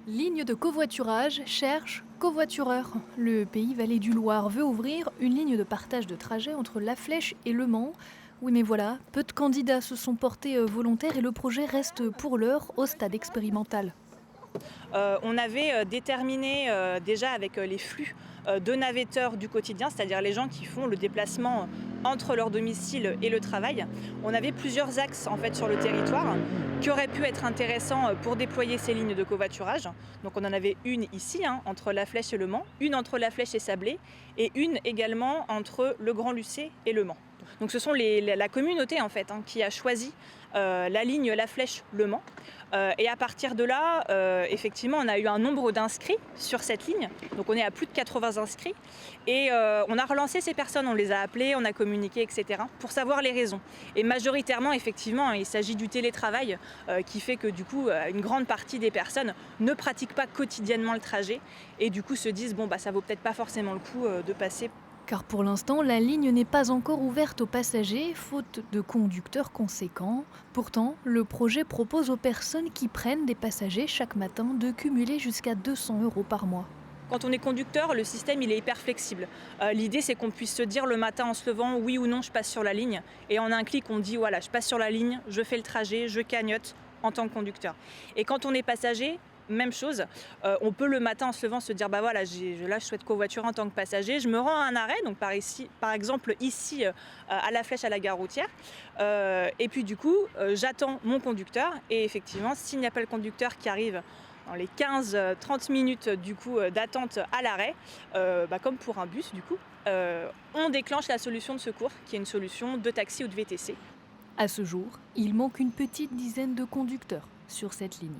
Ligne de covoiturage cherche covoitureur. Le Pays Vallée du Loir veut ouvrir une ligne de partage de trajet entre La Flèche et Le Mans. Oui mais voilà, peu de candidats se sont portés volontaires et le projet reste pour l'heure au stade expérimental. On avait déterminé déjà avec les flux de navetteurs du quotidien, c'est-à-dire les gens qui font le déplacement entre leur domicile et le travail. On avait plusieurs axes en fait sur le territoire qui auraient pu être intéressants pour déployer ces lignes de covoiturage. Donc on en avait une ici, entre La Flèche et Le Mans, une entre La Flèche et Sablé, et une également entre le Grand-Lucé et Le Mans. Donc ce sont la communauté en fait qui a choisi la ligne La Flèche-Le Mans. Et à partir de là, effectivement, on a eu un nombre d'inscrits sur cette ligne. Donc on est à plus de 80 inscrits. Et on a relancé ces personnes, on les a appelées, on a communiqué, etc. pour savoir les raisons. Et majoritairement, effectivement, il s'agit du télétravail qui fait que du coup, une grande partie des personnes ne pratiquent pas quotidiennement le trajet et du coup se disent bon bah ça vaut peut-être pas forcément le coup de passer. Car pour l'instant, la ligne n'est pas encore ouverte aux passagers, faute de conducteurs conséquents. Pourtant, le projet propose aux personnes qui prennent des passagers chaque matin de cumuler jusqu'à 200 € par mois. Quand on est conducteur, le système il est hyper flexible. L'idée c'est qu'on puisse se dire le matin en se levant oui ou non je passe sur la ligne. Et en un clic on dit voilà je passe sur la ligne, je fais le trajet, je cagnotte en tant que conducteur. Et quand on est passager, même chose, on peut le matin en se levant se dire bah voilà là je souhaite covoiturer en tant que passager, je me rends à un arrêt, donc par exemple ici à La Flèche à la gare routière, et puis du coup j'attends mon conducteur et effectivement s'il n'y a pas le conducteur qui arrive dans les 15-30 minutes du coup d'attente à l'arrêt, comme pour un bus du coup, on déclenche la solution de secours qui est une solution de taxi ou de VTC. À ce jour, il manque une petite dizaine de conducteurs sur cette ligne.